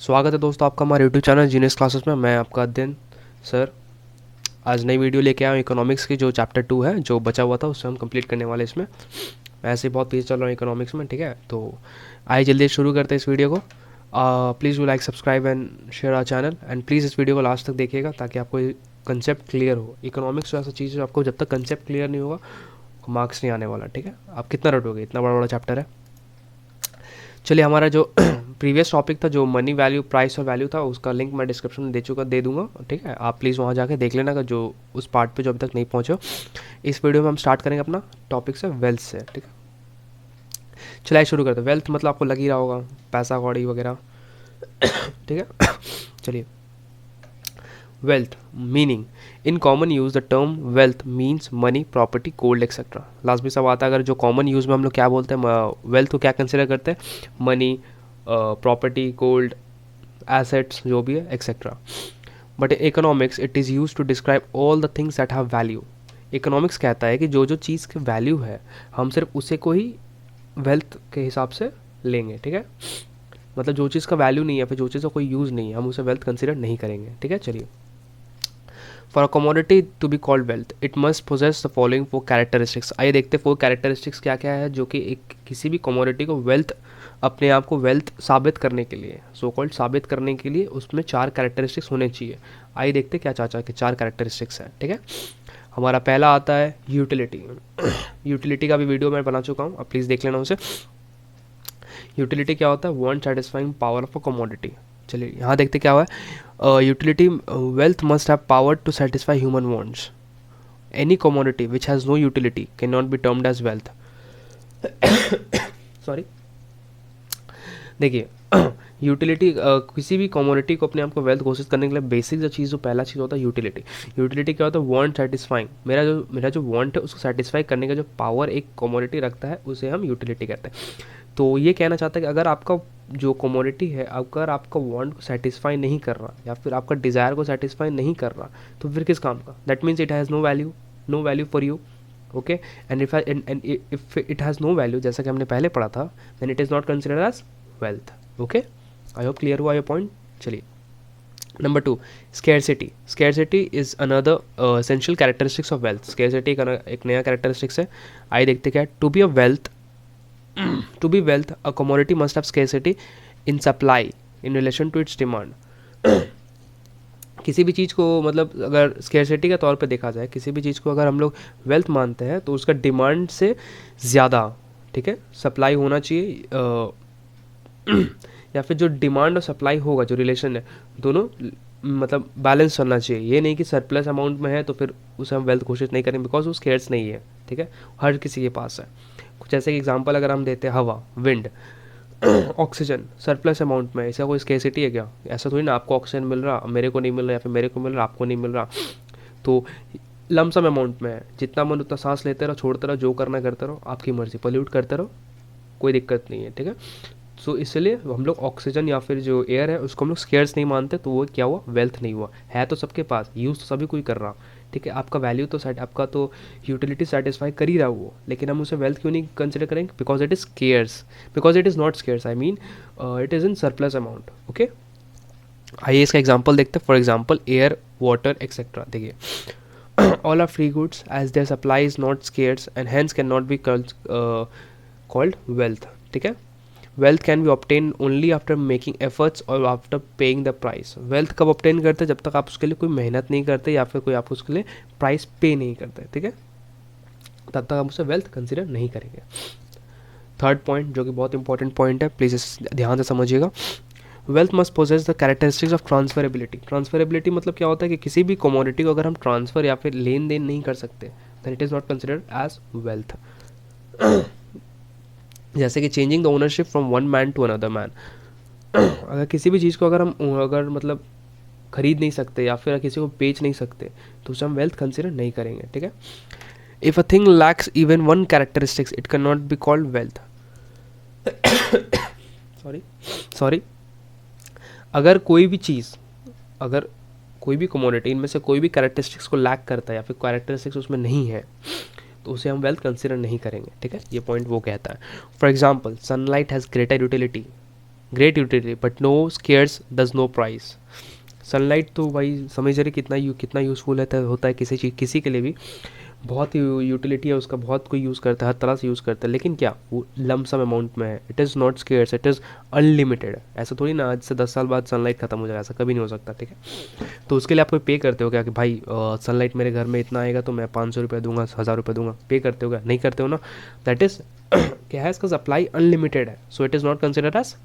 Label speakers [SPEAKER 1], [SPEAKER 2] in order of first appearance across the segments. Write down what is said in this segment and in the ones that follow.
[SPEAKER 1] स्वागत है दोस्तों आपका हमारे यूट्यूब चैनल जीनियस क्लासेस में। मैं आपका अध्ययन सर आज नई वीडियो लेके आया हूँ इकोनॉमिक्स की। जो चैप्टर 2 है जो बचा हुआ था उससे हम कंप्लीट करने वाले इसमें। मैं ऐसे बहुत तेज़ चल रहा हूँ इकोनॉमिक्स में, ठीक है। तो आइए जल्दी शुरू करते हैं इस वीडियो को। Please do like subscribe and share our channel and please इस वीडियो को लास्ट तक देखिएगा ताकि आपको कंसेप्ट क्लियर हो। इकोनॉमिक्स ऐसा चीज़ है आपको जब तक कंसेप्ट क्लियर नहीं होगा मार्क्स नहीं आने वाला, ठीक है। आप कितना रटोगे, इतना बड़ा बड़ा चैप्टर है। चलिए, हमारा जो प्रीवियस टॉपिक था जो मनी वैल्यू प्राइस और वैल्यू था उसका लिंक मैं डिस्क्रिप्शन में दे दूंगा, ठीक है। आप प्लीज़ वहाँ जाके देख लेना अगर जो उस पार्ट पे जो अभी तक नहीं पहुँचे हो। इस वीडियो में हम स्टार्ट करेंगे अपना टॉपिक से वेल्थ से, ठीक है। चलिए शुरू करते हैं। वेल्थ मतलब आपको लग ही रहा होगा पैसा कौड़ी वगैरह, ठीक है। चलिए, wealth meaning in common use the term wealth means money property gold etcetera. Last में सब आता है। अगर जो कॉमन यूज़ में हम लोग क्या बोलते हैं वेल्थ को क्या कंसिडर करते हैं, मनी, प्रॉपर्टी, गोल्ड, एसेट्स जो भी है etcetera. But economics it is use to describe all the things that have value. Economics कहता है कि जो जो चीज़ की वैल्यू है हम सिर्फ उसे को ही वेल्थ के हिसाब से लेंगे, ठीक है। मतलब जो चीज़ का वैल्यू नहीं है, फिर जो चीज़ का कोई यूज़ नहीं है, हम उसे वेल्थ कंसिडर नहीं करेंगे, ठीक है। चलिए, for a commodity to be called wealth it must possess the following 4 characteristics. आइए देखते हैं 4 कैरेक्टरिस्टिक्स क्या क्या है जो कि एक किसी भी कमोडिटी को वेल्थ, अपने आप को वेल्थ साबित करने के लिए, सो कॉल्ड साबित करने के लिए उसमें 4 कैरेक्टरिस्टिक्स होने चाहिए। आइए देखते हैं क्या चाचा के 4 कैरेक्टरिस्टिक्स हैं, ठीक है। हमारा पहला आता है यूटिलिटी। यूटिलिटी का भी वीडियो मैं बना चुका हूँ, अब प्लीज़ देख लेना उसे। यूटिलिटी क्या होता है, want satisfying power of a commodity. चलिए यहाँ देखते क्या हुआ है। Utility wealth must have power to satisfy human wants. Any commodity which has no utility can not be termed as wealth. Sorry, देखिए यूटिलिटी किसी भी कमोडिटी को अपने आप को वेल्थ घोषित करने के लिए बेसिक जो चीज़, जो पहला चीज़ होता है यूटिलिटी। यूटिलिटी क्या होता है, वांट सेटिस्फाइंग। मेरा जो वांट है उसको सेटिस्फाई करने का जो पावर एक कमोडिटी रखता है उसे हम यूटिलिटी कहते हैं। तो ये कहना चाहता है कि अगर आपका जो कमोडिटी है अगर आपका वांट को सेटिस्फाई नहीं कर रहा या फिर आपका डिज़ायर को सेटिस्फाई नहीं कर रहा तो फिर किस काम का, that means it has no value for you, okay. And if it has no value, जैसा कि हमने पहले पढ़ा था, then it is not considered as wealth, okay. I hope clear हुआ ये पॉइंट। चलिए, number 2, scarcity. Scarcity is another essential characteristics of wealth. Scarcity एक नया कैरेक्टरिस्टिक्स है। आइए देखते क्या, to be a wealth to be wealth a commodity must have scarcity in supply in relation to its demand। किसी भी चीज़ को मतलब अगर स्केर्सिटी के तौर पे देखा जाए, किसी भी चीज़ को अगर हम लोग वेल्थ मानते हैं तो उसका डिमांड से ज़्यादा, ठीक है, सप्लाई होना चाहिए। या फिर जो डिमांड और सप्लाई होगा, जो रिलेशन है दोनों मतलब बैलेंस चलना चाहिए। ये नहीं कि सरप्लस अमाउंट में है तो फिर उसे हम वेल्थ घोषित नहीं करेंगे, बिकॉज वो स्केर्स नहीं है, ठीक है, हर किसी के पास है। कुछ ऐसे एग्जांपल अगर हम देते हैं, हवा, विंड, ऑक्सीजन सरप्लस अमाउंट में, ऐसा कोई स्केर्सिटी है क्या? ऐसा थोड़ी ना आपको ऑक्सीजन मिल रहा मेरे को नहीं मिल रहा, या फिर मेरे को मिल रहा आपको नहीं मिल रहा। तो लमसम अमाउंट में है, जितना मन उतना सांस लेते रहो, छोड़ते रहो, जो करना करते रहो, आपकी मर्जी, पोल्यूट करते रहो, कोई दिक्कत नहीं है, ठीक है। सो इसलिए हम लोग ऑक्सीजन या फिर जो एयर है उसको हम लोग स्केर्स नहीं मानते, तो वो क्या हुआ, वेल्थ नहीं हुआ। है तो सबके पास, यूज़ तो सभी कोई कर रहा, ठीक है। आपका वैल्यू तो आपका तो यूटिलिटी सेटिस्फाई कर ही रहा वो, लेकिन हम उसे वेल्थ क्यों नहीं कंसिडर करेंगे? Because it is scarce, because it is not scarce, I mean it is in surplus amount, okay. आइए इसका एग्जाम्पल देखते हैं। For example air, water etcetera. देखिए, all are free goods as their supply is not scarce and hence can not be called wealth, ठीक है। Wealth can be obtain only after making efforts और after paying the price. Wealth कब obtain करते हैं? जब तक आप उसके लिए कोई मेहनत नहीं करते या फिर कोई आप उसके लिए प्राइस पे नहीं करते, ठीक है, तब तक आप उसे वेल्थ कंसिडर नहीं करेंगे। थर्ड पॉइंट जो कि बहुत इंपॉर्टेंट पॉइंट है, प्लीज़ इस ध्यान से समझिएगा। Wealth must possess the characteristics of transferability. Transferability मतलब क्या होता है कि किसी भी कमोडिटी को अगर हम ट्रांसफ़र या फिर लेन देन नहीं कर सकते then it is not considered as wealth. जैसे कि changing the ownership from one man to another man. अगर किसी भी चीज़ को अगर मतलब खरीद नहीं सकते या फिर किसी को बेच नहीं सकते तो उसे हम वेल्थ कंसिडर नहीं करेंगे, ठीक है। If a thing lakhs even one characteristics it can not be called wealth. Sorry sorry, अगर कोई भी चीज़, अगर कोई भी कमोडिटी इनमें से कोई भी कैरेक्टरिस्टिक्स को लैक करता है या फिर कैरेक्टरिस्टिक्स उसमें नहीं है तो उसे हम वेल्थ कंसिडर नहीं करेंगे, ठीक है। ये पॉइंट वो कहता है। For example, sunlight has greater utility great utility but no scarce does no price. Sunlight तो भाई समझ रहे कितना यूज़फुल होता है किसी चीज़ किसी के लिए भी, बहुत ही यूटिलिटी है उसका, बहुत कोई यूज़ करता है, हर तरह से यूज़ करता है, लेकिन क्या वो लमसम अमाउंट में है, it is not scarce, it is unlimited. ऐसा थोड़ी ना आज से 10 साल बाद सनलाइट खत्म हो जाएगा, ऐसा कभी नहीं हो सकता, ठीक है। तो उसके लिए आप कोई पे करते हो क्या कि भाई सनलाइट मेरे घर में इतना आएगा तो मैं 500 रुपये दूंगा, 1000 रुपये दूंगा, पे करते हो क्या? नहीं करते हो ना। दैट इज़ क्या है, इसका सप्लाई अनलिमिटेड है, so it is not considered as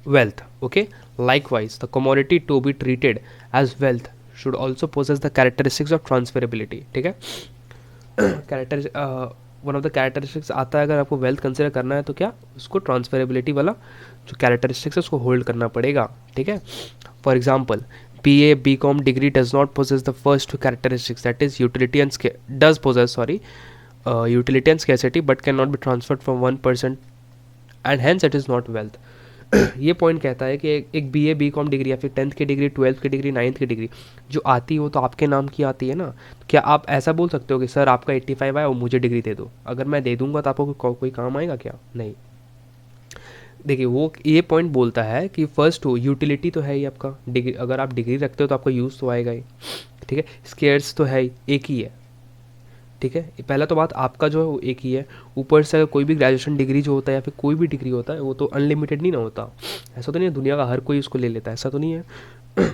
[SPEAKER 1] wealth. Okay, likewise the commodity to be treated as wealth should also possess the characteristics of transferability. ठीक है, character one of the characteristics आता है, अगर आपको वेल्थ कंसिडर करना है तो क्या उसको ट्रांसफरेबिलिटी वाला जो कैरेक्टरिस्टिक्स है उसको होल्ड करना पड़ेगा, ठीक है। For example BA BCom degree does not possess the first two characteristics, that is utility and does possess, sorry, utility and scarcity but cannot be transferred from one person and hence it is not wealth. ये point कहता है कि एक BA BCom degree या फिर 10th की degree, 12th की degree, 9th की डिग्री जो आती है वो तो आपके नाम की आती है ना। तो क्या आप ऐसा बोल सकते हो कि सर आपका 85 आया और मुझे डिग्री दे दो? अगर मैं दे दूंगा तो आपको कोई काम आएगा क्या? नहीं। देखिए वो ये पॉइंट बोलता है कि फर्स्ट हो यूटिलिटी तो है ही आपका, डिग्री अगर आप डिग्री रखते हो तो आपका यूज़ तो आएगा ही, ठीक है। स्केयर्स तो है ही, एक ही है, ठीक है। पहला तो बात आपका जो है वो एक ही है, ऊपर से कोई भी ग्रेजुएशन डिग्री जो होता है या फिर कोई भी डिग्री होता है वो तो अनलिमिटेड नहीं ना होता। ऐसा तो नहीं है दुनिया का हर कोई उसको ले लेता है, ऐसा तो नहीं है।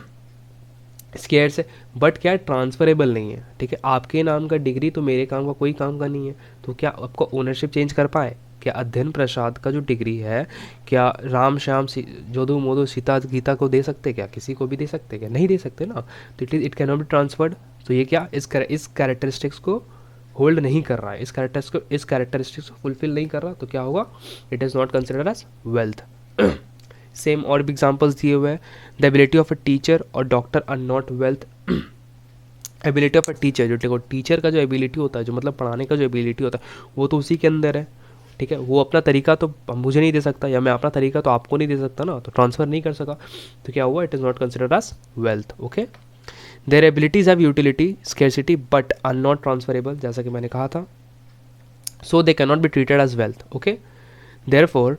[SPEAKER 1] स्केयर्स है बट क्या ट्रांसफरेबल नहीं है, ठीक है। आपके नाम का डिग्री तो मेरे काम का कोई काम का नहीं है, तो क्या आपका ओनरशिप चेंज कर पाए? क्या अध्ययन प्रसाद का जो डिग्री है क्या राम श्याम जोधु मोधु सीता गीता को दे सकते? क्या किसी को भी दे सकते? क्या नहीं दे सकते ना। तो it can not be transferred. तो ये क्या इस कैरेक्टरिस्टिक्स को होल्ड नहीं कर रहा है, इस कैरेक्टरिस्टिक्स को फुलफिल नहीं कर रहा, तो क्या होगा? It is not considered as wealth. Same और भी एग्जाम्पल्स दिए हुए हैं। The ability of a teacher और doctor are not wealth. Ability of a teacher, जो देखो टीचर का जो एबिलिटी होता है, जो मतलब पढ़ाने का जो एबिलिटी होता है वो तो उसी के अंदर है, ठीक है। वो अपना तरीका तो मुझे नहीं दे सकता या मैं अपना तरीका तो आपको नहीं दे सकता ना, तो ट्रांसफ़र नहीं कर सका, तो क्या हुआ? It is not considered as wealth. Okay, their abilities have utility scarcity but are not transferable, जैसा कि मैंने कहा था, so they can not be treated as wealth. Okay, therefore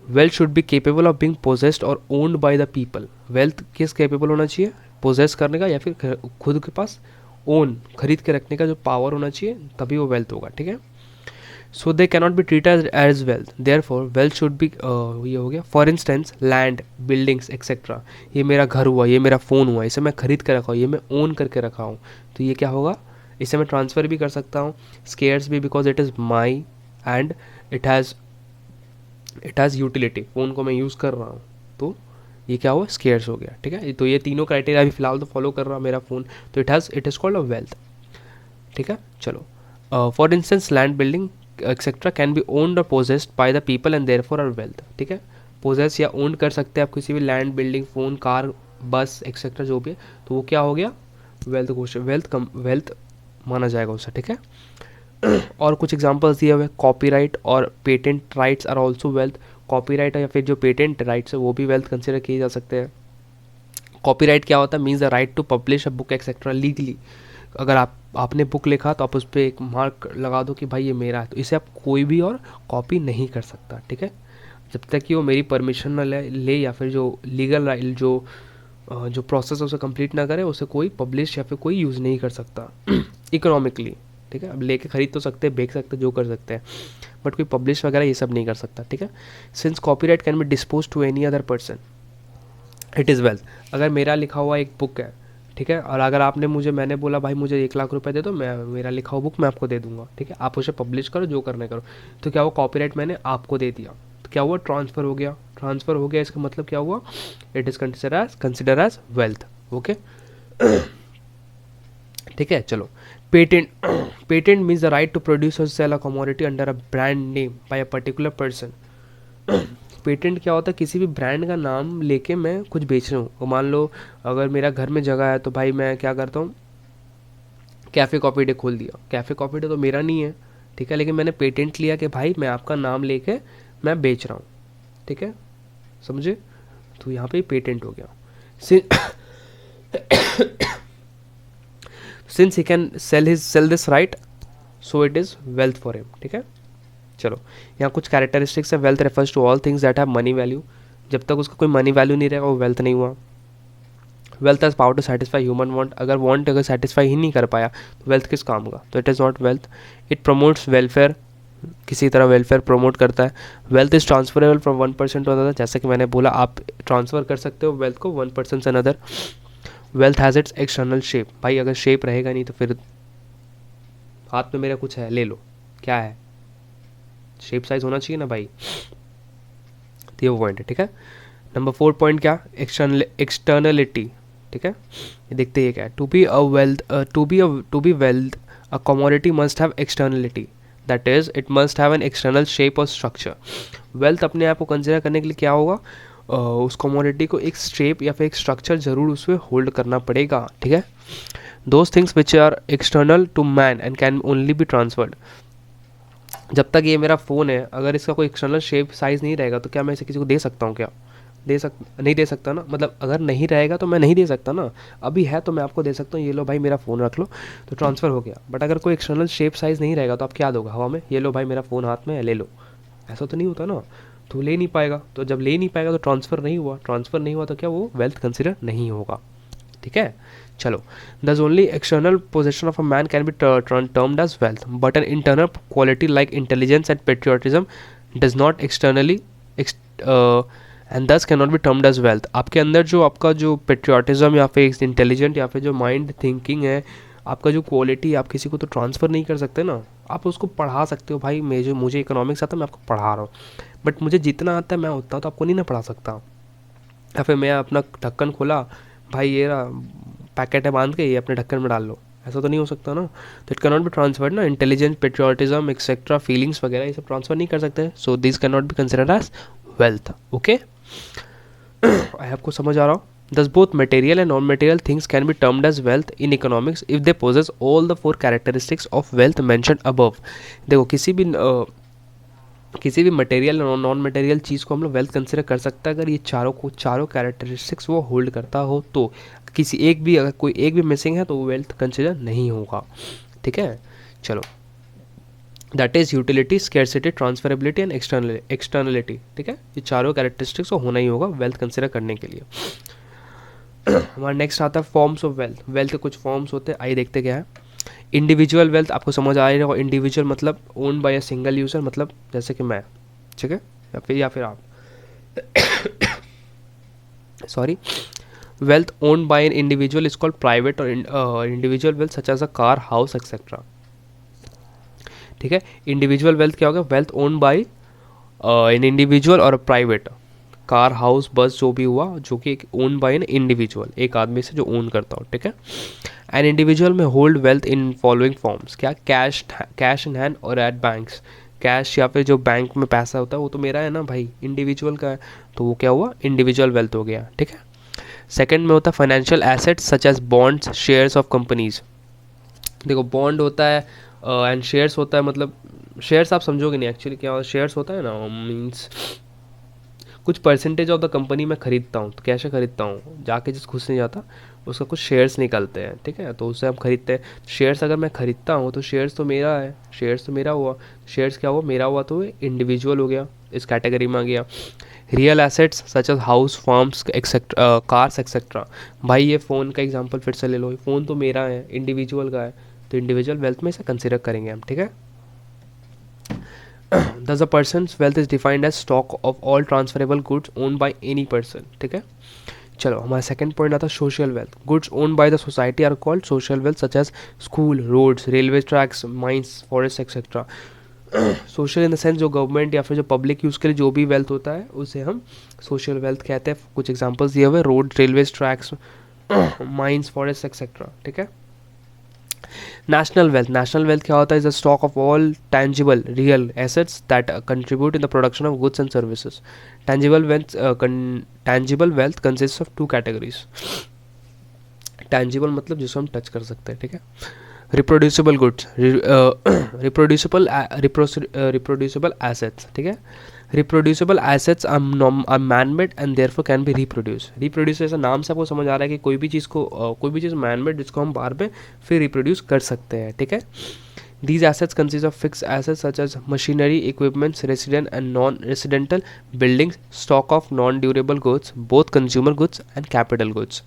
[SPEAKER 1] wealth should be capable of being possessed और owned by the people. Wealth किस capable होना चाहिए? Poses करने का या फिर खुद के पास ओन खरीद के रखने का जो पावर होना चाहिए, तभी वो वेल्थ होगा, ठीक है। So they cannot be treated as wealth, therefore wealth should be, ये हो गया। For instance land, buildings etcetera, ये मेरा घर हुआ, ये मेरा फ़ोन हुआ, इसे मैं खरीद कर रखा हूँ, ये मैं ओन करके रखा हूँ, तो ये क्या होगा? इसे मैं ट्रांसफ़र भी कर सकता हूँ, स्केयर्स भी, because it is my and it has utility. Phone को मैं यूज़ कर रहा हूँ, तो ये क्या हुआ? स्केयर्स हो गया, ठीक है। तो ये तीनों क्राइटेरिया अभी फिलहाल तो फॉलो कर रहा मेरा फ़ोन, तो it is called a wealth, ठीक है। चलो, for instance land, building etcetera can be owned और possessed by the people and therefore are wealth, ठीक है। पोजेस या ओन कर सकते हैं आप किसी भी लैंड, बिल्डिंग, फ़ोन, कार, बस एक्सेट्रा जो भी है, तो वो क्या हो गया? वेल्थ क्वेश्चन, वेल्थ माना जाएगा उससे, ठीक है। और कुछ एग्जांपल्स दिए हुए, कॉपीराइट और patent rights are also wealth. Copyright या फिर जो पेटेंट राइट्स है वो भी वेल्थ कंसिडर किए जा सकते हैं। कॉपीराइट क्या होता है? Means the right to publish a book etcetera legally. अगर आपने बुक लिखा तो आप उस पर एक मार्क लगा दो कि भाई ये मेरा है, तो इसे आप कोई भी और कॉपी नहीं कर सकता, ठीक है। जब तक कि वो मेरी परमिशन ना ले या फिर जो लीगल जो प्रोसेस उसे कंप्लीट ना करे, उसे कोई पब्लिश या फिर कोई यूज़ नहीं कर सकता इकोनॉमिकली, ठीक है। अब लेके खरीद तो सकते हैं, बेच सकते हैं, जो कर सकते हैं, बट कोई पब्लिश वगैरह ये सब नहीं कर सकता, ठीक है। Since copyright can be dispose to any other person, it is wealth. अगर मेरा लिखा हुआ एक बुक है, ठीक है, और अगर मैंने बोला भाई मुझे 1 लाख रुपए दे दो, मैं मेरा लिखा हुआ बुक मैं आपको दे दूंगा, ठीक है, आप उसे पब्लिश करो, जो करना करो, तो क्या वो कॉपीराइट मैंने आपको दे दिया, तो क्या हुआ? ट्रांसफ़र हो गया। ट्रांसफ़र हो गया, इसका मतलब क्या हुआ? It is consider as wealth. Okay, ठीक है। चलो, patent patent means the right to produce और sell a commodity under a brand name by a particular person. Patent क्या होता है? किसी भी ब्रांड का नाम लेके मैं कुछ बेच रहा हूँ। और मान लो अगर मेरा घर में जगह है तो भाई मैं क्या करता हूँ, कैफ़े कॉफ़ी डे खोल दिया। कैफ़े कॉफ़ी डे तो मेरा नहीं है, ठीक है, लेकिन मैंने पेटेंट लिया कि भाई मैं आपका नाम लेके मैं बेच रहा हूँ, ठीक है, समझे। तो यहाँ पे पेटेंट हो गया। Since he can sell this right, so it is wealth for him, ठीक है। चलो, यहाँ कुछ कैरेक्टरिस्टिक्स है। Wealth refers to all things that have money value. जब तक उसका कोई मनी वैल्यू नहीं रहेगा वो वेल्थ नहीं हुआ। Wealth has power to satisfy human want. अगर वांट अगर सेटिस्फाई ही नहीं कर पाया तो वेल्थ किस काम का, तो it is not wealth. It promotes welfare, किसी तरह वेलफेयर प्रमोट करता है। Wealth is transferable from one person to another, जैसे कि मैंने बोला आप ट्रांसफ़र कर सकते हो वेल्थ को वन पर्सन से another. Wealth has its external shape. भाई अगर शेप रहेगा नहीं तो फिर हाथ में मेरा कुछ है ले लो, क्या है, शेप साइज होना चाहिए ना भाई। तो ये पॉइंट है, ठीक है। नंबर 4 पॉइंट क्या, एक्सटर्नलिटी, ठीक है। ये देखते हैं क्या है। To be wealth a commodity must have externality, that is it must have an external shape और स्ट्रक्चर। वेल्थ अपने आप को कंसिडर करने के लिए क्या होगा, उस कमोडिटी को एक शेप या फिर एक स्ट्रक्चर जरूर उसमें होल्ड करना पड़ेगा, ठीक है। Those things which are external to man and can only be transferred. जब तक ये मेरा फ़ोन है, अगर इसका कोई एक्सटर्नल शेप साइज़ नहीं रहेगा तो क्या मैं इसे किसी को दे सकता हूँ, क्या नहीं दे सकता ना। मतलब अगर नहीं रहेगा तो मैं नहीं दे सकता ना। अभी है तो मैं आपको दे सकता हूँ, ये लो भाई मेरा फ़ोन रख लो, तो ट्रांसफ़र हो गया। बट अगर कोई एक्सटर्नल शेप साइज़ नहीं रहेगा तो आप क्या दोगे हवा में, ये लो भाई मेरा फ़ोन हाथ में है ले लो, ऐसा तो नहीं होता ना। तो ले नहीं पाएगा, तो जब ले नहीं पाएगा तो ट्रांसफ़र नहीं हुआ, ट्रांसफ़र नहीं हुआ तो क्या वो वेल्थ कंसिडर नहीं होगा, ठीक है। चलो, thus only external position of a man can be termed as wealth, but an internal quality like intelligence and patriotism does not externally and thus can not be termed as wealth. आपके अंदर जो आपका जो patriotism या फिर intelligent या फिर जो माइंड थिंकिंग है, आपका जो क्वालिटी, आप किसी को तो ट्रांसफ़र नहीं कर सकते ना। आप उसको पढ़ा सकते हो भाई, मुझे इकोनॉमिक्स आता है मैं आपको पढ़ा रहा हूँ, बट मुझे जितना आता है मैं उतना तो आपको नहीं ना पढ़ा सकता। या फिर मैं अपना ढक्कन खोला, भाई ये रहा पैकेट है बांध के, ये अपने ढक्कन में डाल लो, ऐसा तो नहीं हो सकता ना। तो it can not be transferred ना। इंटेलिजेंस, पेट्रियोटिज्म एक्सेट्रा, फीलिंग्स वगैरह ये सब ट्रांसफर नहीं कर सकते। So this can not be considered as wealth, okay. आई आपको समझ आ रहा हो। Thus both material and non-material things can be termed as wealth in economics if they possess all the 4 characteristics of wealth mentioned above। देखो किसी भी material और non material चीज़ को हम लोग वेल्थ कंसिडर कर सकते हैं अगर ये चारों कैरेक्टरिस्टिक्स वो होल्ड करता हो। तो किसी एक भी, अगर कोई एक भी मिसिंग है तो वो वेल्थ कंसिडर नहीं होगा, ठीक है। चलो, that is utility, scarcity, transferability and externality, ठीक है। ये चारों कैरेक्टरिस्टिक्स को होना ही होगा वेल्थ कंसिडर करने के लिए। हमारा नेक्स्ट आता है फॉर्म्स ऑफ वेल्थ। वेल्थ के कुछ फॉर्म्स होते हैं, आइए देखते क्या है। इंडिविजुअल वेल्थ आपको समझ आ रहा होगा। इंडिविजुअल मतलब own by a single user, मतलब जैसे कि मैं, ठीक है, या फिर आप sorry. Wealth owned by an individual is called private, और individual wealth such as a car, house etcetera, ठीक है। इंडिविजुअल वेल्थ क्या होगा, wealth owned by an individual और प्राइवेट, कार, हाउस, बस जो भी हुआ, जो कि ओन बाय एन इंडिविजुअल, एक आदमी से जो ओन करता हो, ठीक है। एन इंडिविजुअल में hold wealth in following forms, क्या, कैश इन हैंड और एट बैंक्स। कैश या फिर जो बैंक में पैसा होता है वो तो मेरा है ना भाई, इंडिविजुअल का है, तो वो क्या हुआ, इंडिविजुअल वेल्थ हो गया, ठीक है। सेकंड में होता है financial assets such as bonds, shares of companies. देखो बॉन्ड होता है एंड शेयर्स होता है, मतलब शेयर्स आप समझोगे नहीं एक्चुअली क्या होता है। शेयर्स होता है ना, मीन्स कुछ परसेंटेज ऑफ द कंपनी में खरीदता हूँ, तो कैसे खरीदता हूँ, जाके जिस खुश नहीं जाता उसका कुछ शेयर्स निकलते हैं, ठीक है, तो उससे हम खरीदते हैं। शेयर्स अगर मैं खरीदता हूँ तो शेयर्स तो मेरा है, शेयर्स तो मेरा हुआ, शेयर्स क्या हुआ, मेरा हुआ, तो इंडिविजुअल हो गया, इस कैटेगरी में आ गया। Real assets such as house, farms etcetera, cars etcetera. भाई ये फ़ोन का एग्जांपल फिर से ले लो, फ़ोन तो मेरा है, इंडिविजुअल का है, तो इंडिविजुअल वेल्थ में इसे कंसिडर करेंगे हम, ठीक है। Thus a person's wealth is defined as stock of all transferable goods owned by any person, ठीक है। चलो हमारा सेकंड पॉइंट आता है social wealth. Goods owned by the society are called social wealth such as school, roads, railway tracks, mines, forest etcetera. Social in the sense जो government या फिर जो पब्लिक यूज़ के लिए जो भी वेल्थ होता है उसे हम सोशल वेल्थ कहते हैं। कुछ एग्जांपल्स दिए हुए, road, railway tracks, mines, forest etcetera, ठीक है। नेशनल वेल्थ क्या होता है, is a stock of all tangible real assets that contribute in the production of goods and services. Tangible wealth consist of 2 categories. Tangible मतलब जिसको हम touch कर सकते हैं, ठीक है। रिप्रोड्यूसिबल गुड्स, रिप्रोड्यूसिबल एसेट्स, ठीक है। Reproducible assets are man made and therefore can be reproduce. Reproduce ऐसा नाम से आपको समझ आ रहा है कि कोई भी चीज़ मैन मेड जिसको हम बार में फिर रिप्रोड्यूस कर सकते हैं, ठीक है। These assets consist of fixed assets such as machinery, equipments, resident and non-residential buildings, stock of non-durable goods, both consumer goods and capital goods.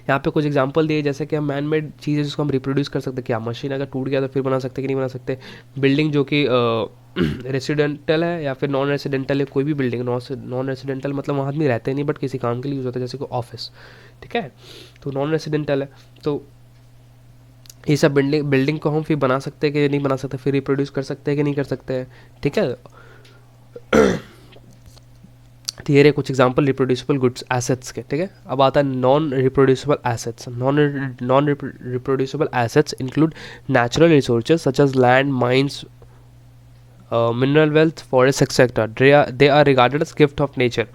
[SPEAKER 1] यहाँ पे कुछ एग्जांपल दिए, जैसे कि हम मैन मेड चीज़ है जिसको हम रिप्रोड्यूस कर सकते हैं, क्या मशीन अगर टूट गया तो फिर बना सकते हैं कि नहीं बना सकते, बिल्डिंग जो कि रेसिडेंटल है या फिर नॉन रेसिडेंटल है, कोई भी बिल्डिंग नॉन रेसिडेंटल मतलब वहाँ आदमी रहते नहीं बट किसी काम के लिए यूज़ होता है, जैसे कोई ऑफिस, ठीक है, तो नॉन रेसिडेंटल है, तो ये सब बिल्डिंग को हम फिर बना सकते हैं कि नहीं बना सकते, फिर रिप्रोड्यूस कर सकते हैं कि नहीं कर सकते हैं, ठीक है। तो ये रहे कुछ एग्जांपल रिप्रोड्यूसिबल गुड्स एसेट्स के, ठीक है। अब आता है non reproducible assets. Non reproducible assets include natural resources such as land, mines, mineral wealth, forest etcetera. They are regarded as gift of nature.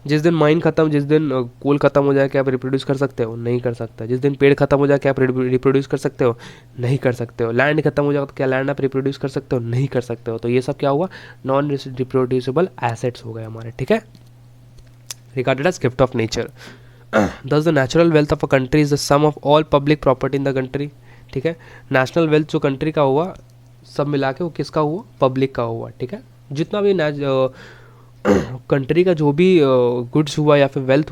[SPEAKER 1] जिस दिन माइन खत्म, जिस दिन कोल खत्म हो जाए क्या आप रिप्रोड्यूस कर सकते हो? नहीं कर सकते। जिस दिन पेड़ खत्म हो जाए क्या आप रिप्रोड्यूस कर सकते हो? नहीं कर सकते हो। लैंड खत्म हो जाए तो क्या लैंड आप रिप्रोड्यूस कर सकते हो? नहीं कर सकते हो। तो ये सब क्या हुआ? नॉन रिप्रोड्यूसिबल एसेट्स हो गए हमारे, ठीक है, regarded as gift of nature. Thus the natural wealth of a country is the sum of all public property in the country, ठीक है। नेशनल वेल्थ जो कंट्री का हुआ सब मिला के वो किसका हुआ? पब्लिक का हुआ, ठीक है। जितना भी कंट्री का जो भी गुड्स हुआ या फिर वेल्थ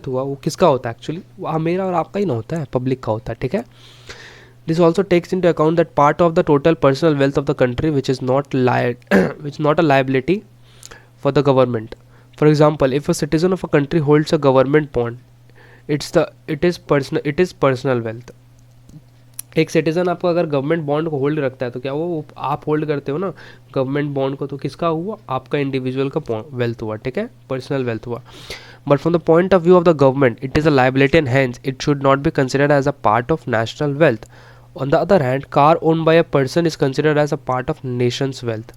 [SPEAKER 1] हुआ वो किसका होता है? एक्चुअली वो मेरा और आपका ही ना होता है, पब्लिक का होता है, ठीक है। This also takes into account that part of the total personal wealth of the country which is not a liability for the government. For example, if a citizen of a country holds a government bond, it is personal wealth. एक citizen आपको अगर government bond को hold रखता है तो क्या वो आप होल्ड करते हो ना गवर्नमेंट बॉन्ड को, तो किसका हुआ? आपका इंडिविजुअल का वेल्थ हुआ, ठीक है, पर्सनल वेल्थ हुआ. But from the point of view of the government it is a liability and hence it should not be considered as a part of national wealth. On the other hand, car own by a person is considered as a part of nation's wealth.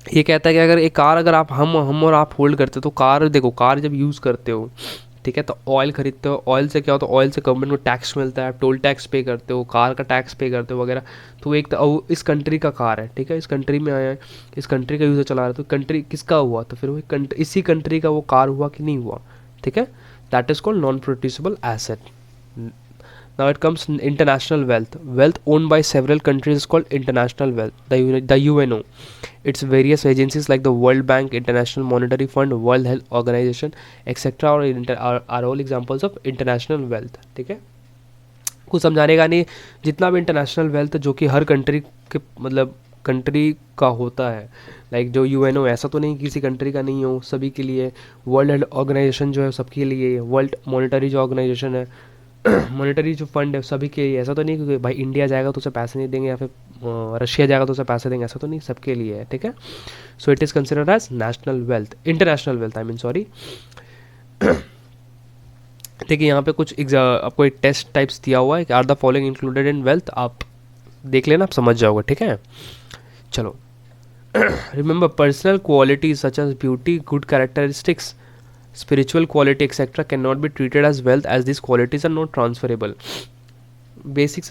[SPEAKER 1] ये कहता है कि अगर एक car अगर आप हम और आप होल्ड करते हो तो कार, देखो कार जब यूज़ करते हो, ठीक है, तो ऑयल खरीदते हो, ऑयल से क्या होता है? ऑयल से गवर्नमेंट को टैक्स मिलता है, टोल टैक्स पे करते हो, कार का टैक्स पे करते हो वगैरह. तो एक तो इस कंट्री का कार है, ठीक है, इस कंट्री में आया है, इस कंट्री का यूज़र चला रहा है, तो कंट्री किसका हुआ? तो फिर वो इसी कंट्री का वो कार हुआ कि नहीं हुआ, ठीक है. That is called non producible asset. Now it comes international wealth. Wealth owned by several countries is called international wealth. The UNO. Its various agencies like the World Bank, International Monetary Fund, World Health Organization, etc. are all examples of international wealth. ठीक है, कुछ समझाने का नहीं. जितना भी international wealth जो कि हर कंट्री के मतलब कंट्री का होता है, लाइक जो यूएनओ, ऐसा तो नहीं किसी कंट्री का नहीं हो, सभी के लिए. वर्ल्ड हेल्थ ऑर्गेनाइजेशन जो है सबके लिए. वर्ल्ड मॉनेटरी जो ऑर्गेनाइजेशन है, मॉनेटरी जो फंड है सभी के लिए. ऐसा तो नहीं क्योंकि भाई इंडिया जाएगा तो उसे पैसे नहीं देंगे या फिर रशिया जाएगा तो उसे पैसे देंगे, ऐसा तो नहीं, सबके लिए है, ठीक है. So it is considered as national wealth, international wealth I mean, sorry. देखिए यहाँ पे कुछ आपको एक टेस्ट टाइप्स दिया हुआ है कि are the following included in wealth. आप देख लेना, आप समझ जाओगे, ठीक है. चलो, remember personal qualities such as beauty, good characteristics, spiritual quality etc. cannot be treated as wealth as these qualities are not transferable. Basic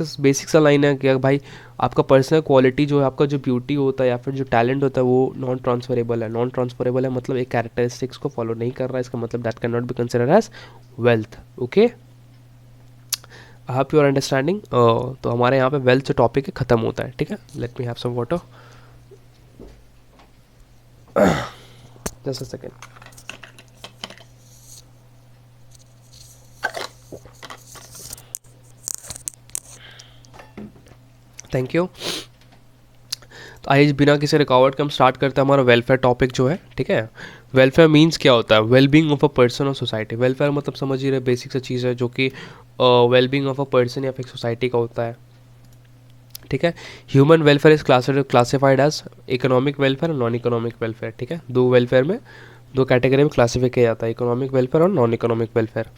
[SPEAKER 1] सा लाइन है कि भाई आपका पर्सनल क्वालिटी जो है, आपका जो ब्यूटी होता है या फिर जो टैलेंट होता है वो नॉन ट्रांसफरेबल है. नॉन ट्रांसफरेबल है मतलब एक कैरेक्टरिस्टिक्स को फॉलो नहीं कर रहा है, इसका मतलब that can not be considered as wealth. Okay, I hope you are understanding. तो हमारे यहाँ पे वेल्थ जो टॉपिक है ख़त्म होता है, ठीक है. Let me have some water, just a second. Thank you. तो आइए बिना किसी रुकावट के हम स्टार्ट करते हैं हमारा वेलफेयर टॉपिक जो है, ठीक है. वेलफेयर मीन्स क्या होता है? वेलबींग ऑफ अ पर्सन और सोसाइटी. वेलफेयर मतलब समझ ही रहे, बेसिक सा चीज़ है जो कि वेलबींग ऑफ अ पर्सन या फिर सोसाइटी का होता है, ठीक है. Human welfare is classified as economic welfare और नॉन इकोनॉमिक वेलफेयर, ठीक है. दो वेलफेयर में, दो कैटेगरी में क्लासीफाई किया जाता है, इकोनॉमिक वेलफेयर और non economic welfare.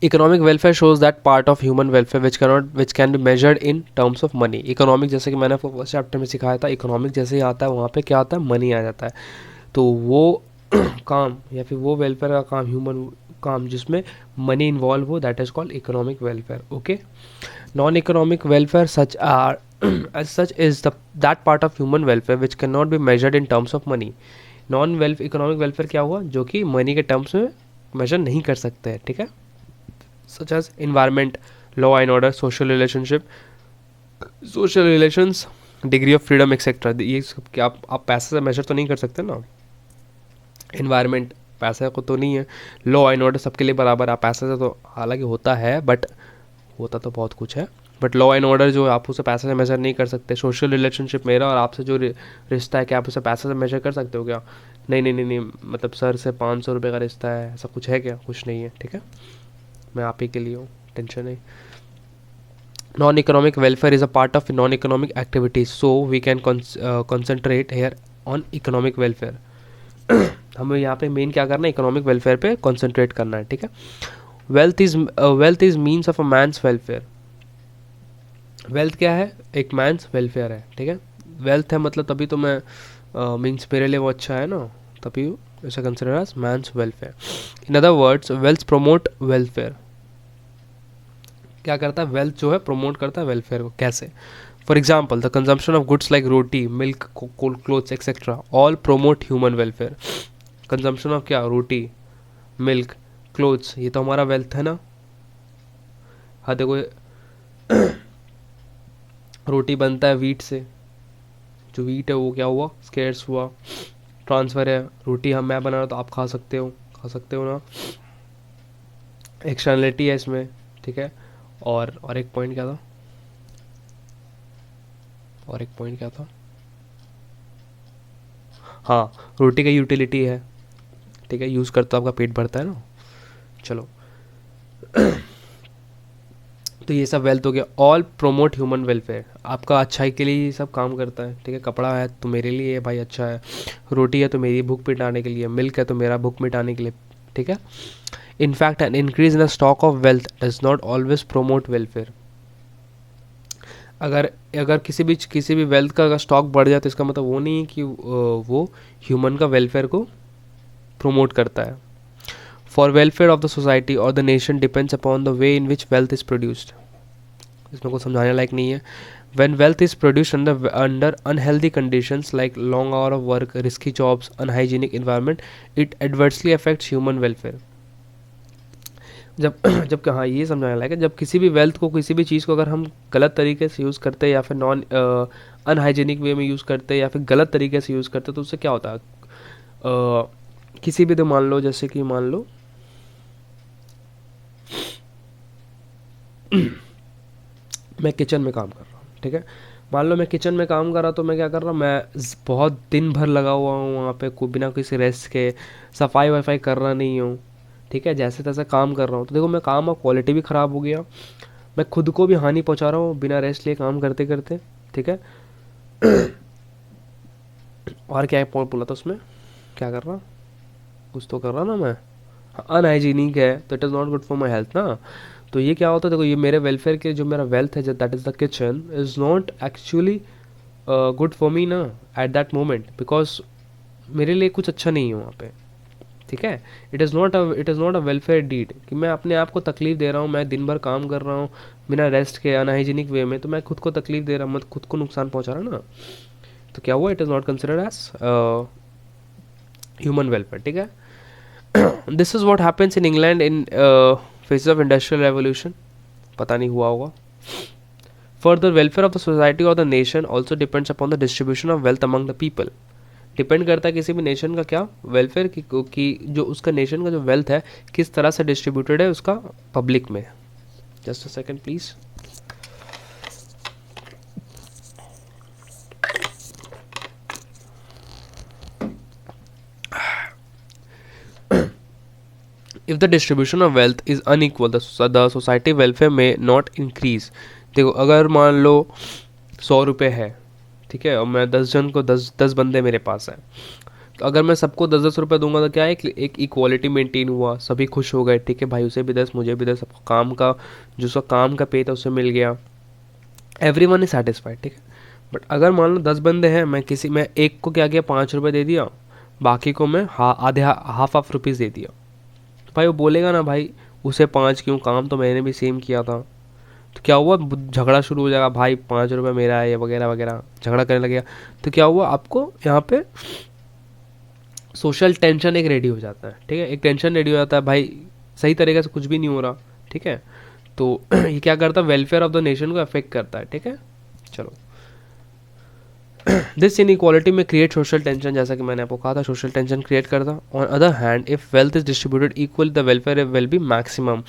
[SPEAKER 1] Economic welfare shows that part of human welfare which can be measured in terms of money. Economic जैसे कि मैंने आपको फर्स्ट चैप्टर में सिखाया था, इकोनॉमिक जैसे ही आता है वहाँ पे क्या आता है? मनी आ जाता है. तो वो काम या फिर वो वेलफेयर का काम, ह्यूमन काम जिसमें मनी इन्वॉल्व हो, that is called economic welfare. Okay. Non economic welfare such are as such is that part of human welfare which cannot be measured in terms of money. Non economic welfare क्या हुआ? जो कि money के terms में major नहीं कर सकते हैं, ठीक है. such as environment, law and order, social relationship, social relations, degree of freedom etcetera. ये सब क्या आप पैसे से मेजर तो नहीं कर सकते ना। इन्वायरमेंट पैसे को तो नहीं है। लॉ एंड ऑर्डर सबके लिए बराबर, आप पैसे से तो हालांकि होता है बट होता तो बहुत कुछ है, बट लॉ एंड ऑर्डर जो आप उसे पैसे से मेजर नहीं कर सकते। सोशल रिलेशनशिप, मेरा और आपसे जो रिश्ता है, क्या आप उसे पैसे से मेजर कर सकते हो क्या? नहीं नहीं नहीं नहीं, मतलब सर से 500 रुपये का रिश्ता है, ऐसा कुछ है क्या? कुछ नहीं है, ठीक है। मैं आप ही के लिए हूँ, टेंशन नहीं। Non economic welfare is a part of non economic activities, so we can concentrate here on economic welfare. हमें यहाँ पे मेन क्या करना है, इकोनॉमिक वेलफेयर पे कॉन्सेंट्रेट करना है, ठीक है। Wealth is means of a man's welfare. Wealth क्या है? एक मैंस वेलफेयर है, ठीक है। वेल्थ है मतलब तभी तो मैं मीन्स मेरे लिए वो अच्छा है ना, तभी इसे consider as man's welfare. In other words, wealth promote welfare. क्या करता है? वेल्थ जो है प्रोमोट करता है वेलफेयर को। कैसे? For example, the consumption of goods like roti, milk, clothes etcetera all promote human welfare. Consumption of क्या? रोटी, मिल्क, क्लोथ्स, ये तो हमारा वेल्थ है ना। हाँ देखो, रोटी बनता है वीट से, जो वीट है वो क्या हुआ? स्केर्स हुआ, ट्रांसफ़र है। रोटी हम मैं बना रहा तो आप खा सकते हो ना। एक्सटर्नलिटी है इसमें, ठीक है। और एक पॉइंट क्या था? और एक पॉइंट क्या था? हाँ, रोटी का यूटिलिटी है, ठीक है। यूज़ करते तो आपका पेट भरता है ना। चलो, तो ये सब वेल्थ हो गया। ऑल प्रोमोट ह्यूमन वेलफेयर, आपका अच्छाई के लिए ये सब काम करता है, ठीक है। कपड़ा है तो मेरे लिए ये भाई अच्छा है, रोटी है तो मेरी भूख मिटाने के लिए, मिल्क है तो मेरा भूख मिटाने के लिए, ठीक है। In fact an increase in the stock of wealth does not always promote welfare. अगर अगर किसी भी वेल्थ का अगर स्टॉक बढ़ जाए तो इसका मतलब वो नहीं है कि वो ह्यूमन का वेलफेयर को प्रोमोट करता है। For welfare of the society और the nation depends upon the way in which wealth is produced. इसमें को समझाने लायक नहीं है। When wealth is produced under unhealthy conditions like long hour of work, risky jobs, unhygienic environment, it adversely affects human welfare. जब जब हाँ ये समझाने लायक है, जब किसी भी वेल्थ को, किसी भी चीज़ को अगर हम गलत तरीके से यूज़ करते हैं या फिर नॉन अनहाइजीनिक वे में यूज़ करते हैं या फिर गलत तरीके से यूज़ करते हैं, तो उससे क्या होता है? किसी भी, तो मान लो, जैसे कि मान लो मैं किचन में काम कर रहा हूँ, ठीक है। मान लो मैं किचन में काम कर रहा, तो मैं क्या कर रहा हूँ, मैं बहुत दिन भर लगा हुआ हूँ वहाँ पे, बिना किसी रेस्ट के, सफाई वफाई कर रहा नहीं हूँ, ठीक है। जैसे तैसे काम कर रहा हूँ, तो देखो मैं काम, और क्वालिटी भी ख़राब हो गया, मैं खुद को भी हानि पहुँचा रहा हूँ बिना रेस्ट लिए काम करते करते, ठीक है। और क्या पॉइंट बोला था उसमें? क्या कर रहा, कुछ तो कर रहा ना मैं। अनहाइजीनिक है तो it is not good for my health ना। तो ये क्या होता है, देखो ये मेरे वेलफेयर के, जो मेरा वेल्थ है, that is the kitchen, is not actually good for me ना एट दैट मोमेंट, बिकॉज मेरे लिए कुछ अच्छा नहीं है वहाँ पे, ठीक है। It is not a welfare deed कि मैं अपने आप को तकलीफ दे रहा हूँ, मैं दिन भर काम कर रहा हूँ बिना रेस्ट के अनहाइजीनिक वे में, तो मैं खुद को तकलीफ दे रहा हूँ, मैं खुद को नुकसान पहुँचा रहा ना। तो क्या हुआ? It is not considered as human welfare, ठीक है। This is what happens in England in phases of industrial revolution. पता नहीं हुआ होगा। Further, welfare of the society और the nation also depends upon the distribution of wealth among the people. Depend करता है किसी भी नेशन का क्या वेलफेयर की जो उसका नेशन का जो वेल्थ है किस तरह से डिस्ट्रीब्यूटेड है उसका पब्लिक में। Just a second please. If the distribution of wealth is unequal the society welfare में नॉट इंक्रीज। देखो अगर मान लो 100 रुपये है, ठीक है, और मैं 10 जन को 10 बंदे मेरे पास है, तो अगर मैं सबको 10-10 रुपये दूंगा तो क्या है, एक इक्वालिटी मेंटेन हुआ, सभी खुश हो गए, ठीक है भाई, उसे भी 10 मुझे भी 10, सबको काम का जो उसका काम का पे था उसे मिल गया, एवरी वन इज सेटिस्फाइड, ठीक है। बट अगर मान लो 10 बंदे हैं, मैं एक को क्या किया, 5 रुपये दे दिया, बाकी को मैं आधे हाफ ऑफ रुपीज़ दे दिया, तो भाई वो बोलेगा ना, भाई उसे 5 क्यों, काम तो मैंने भी सेम किया था। तो क्या हुआ, झगड़ा शुरू हो जाएगा, भाई 5 रुपये मेरा है, ये वगैरह वगैरह झगड़ा करने लगेगा। तो क्या हुआ, आपको यहाँ पे सोशल टेंशन एक रेडी हो जाता है, ठीक है। एक टेंशन रेडी हो जाता है, भाई सही तरीके से कुछ भी नहीं हो रहा, ठीक है। तो ये क्या करता है, वेलफेयर ऑफ द नेशन को अफेक्ट करता है, ठीक है। चलो, दिस इनइक्वालिटी में क्रिएट सोशल टेंशन, जैसा कि मैंने आपको कहा था सोशल टेंशन क्रिएट करता। On other hand if wealth is distributed equal the welfare will be maximum.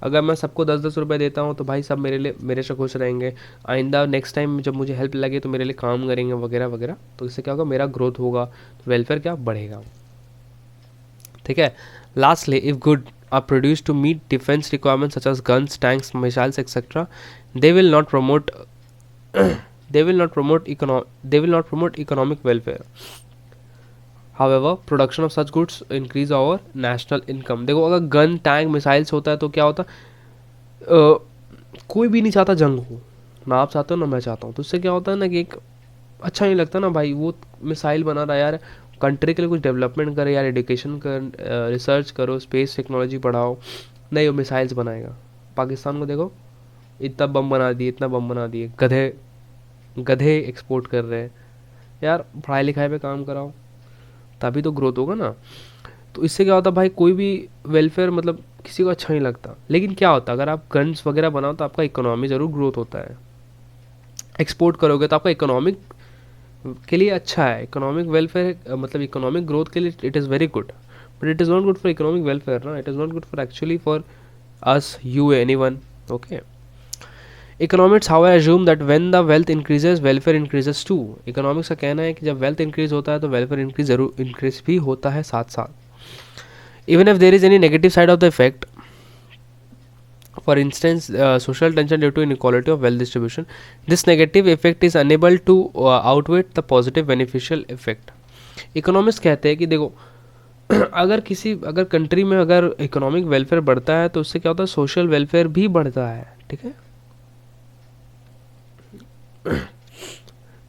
[SPEAKER 1] अगर मैं सबको 10-10 रुपये देता हूँ तो भाई सब मेरे से खुश रहेंगे, आइंदा नेक्स्ट टाइम जब मुझे हेल्प लगे तो मेरे लिए काम करेंगे वगैरह वगैरह, तो इससे क्या होगा, मेरा ग्रोथ होगा, तो वेलफेयर क्या बढ़ेगा, ठीक है। Lastly if good are produce to meet defence requirements such as guns, tanks, missiles etcetera, they will not promote they will not promote economic welfare. However, production of such goods increase our national income. देखो, अगर gun, tank, missiles होता है तो क्या होता है, कोई भी नहीं चाहता जंग हो, ना आप चाहते हो ना मैं चाहता हूँ, तो उससे क्या होता है ना कि एक अच्छा नहीं लगता ना भाई, वो मिसाइल बना रहा है यार, कंट्री के लिए कुछ डेवलपमेंट करे यार, एजुकेशन कर, रिसर्च करो, स्पेस टेक्नोलॉजी बढ़ाओ, नहीं वो मिसाइल्स बनाएगा। पाकिस्तान को देखो, इतना बम बना दिए, इतना बम बना दिए, गधे गधे एक्सपोर्ट कर रहे हैं यार, पढ़ाई लिखाई पे काम कराओ तभी तो ग्रोथ होगा ना। तो इससे क्या होता है भाई, कोई भी वेलफेयर मतलब किसी को अच्छा नहीं लगता, लेकिन क्या होता है अगर आप गन्स वगैरह बनाओ तो आपका इकोनॉमी ज़रूर ग्रोथ होता है, एक्सपोर्ट करोगे तो आपका इकोनॉमिक के लिए अच्छा है, इकोनॉमिक वेलफेयर मतलब इकोनॉमिक ग्रोथ के लिए it is very good, but it is not good for economic welfare ना, it is not good for actually for us, you, anyone, okay. Economics how assume that when the wealth increases welfare increases too. Economics का कहना है कि जब wealth increase होता है तो welfare increase भी होता है साथ साथ। Even if there is any negative side of the effect, for instance social tension due to inequality of wealth distribution, this negative effect is unable to outweigh the positive beneficial effect. Economics कहते हैं कि देखो अगर country में अगर economic welfare बढ़ता है तो उससे क्या होता है, सोशल वेलफेयर भी बढ़ता है, ठीक है।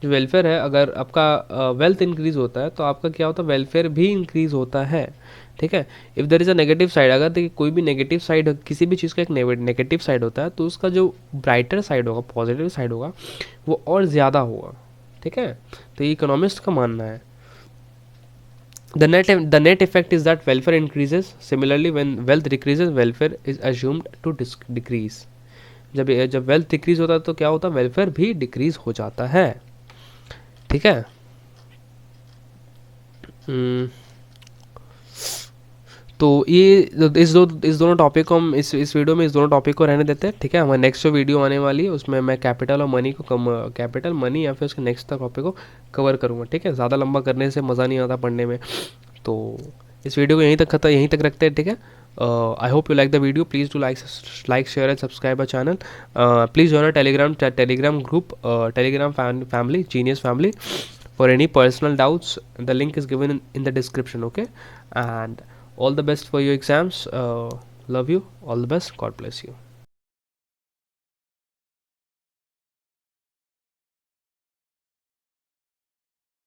[SPEAKER 1] जो वेलफेयर है, अगर आपका वेल्थ इंक्रीज होता है तो आपका क्या होता है, वेलफेयर भी इंक्रीज होता है, ठीक है। If there is a negative side, अगर देखिए कोई भी नेगेटिव साइड, किसी भी चीज़ का एक नेगेटिव साइड होता है तो उसका जो ब्राइटर साइड होगा, पॉजिटिव साइड होगा, वो और ज़्यादा होगा, ठीक है। तो ये इकोनॉमिस्ट का मानना है। The net effect is that welfare increases. Similarly, when wealth decreases, welfare is assumed to decrease. जब वेल्थ डिक्रीज होता है तो क्या होता है, वेलफेयर भी डिक्रीज हो जाता है, ठीक है। तो ये इस दोनों टॉपिक को हम इस वीडियो में इस दोनों टॉपिक को रहने देते हैं, ठीक है। हमारी नेक्स्ट जो वीडियो आने वाली है उसमें मैं कैपिटल और मनी को कैपिटल मनी या फिर उसके नेक्स्ट टॉपिक को कवर करूँगा, ठीक है। ज़्यादा लंबा करने से मज़ा नहीं आता पढ़ने में, तो इस वीडियो को यहीं तक रखते हैं, ठीक है। I hope you like the video. Please do like, share and subscribe our channel. Please join our Telegram group, Telegram family, Genius Family. For any personal doubts, the link is given in the description. Okay, and all the best for your exams. Love you. All the best. God bless you.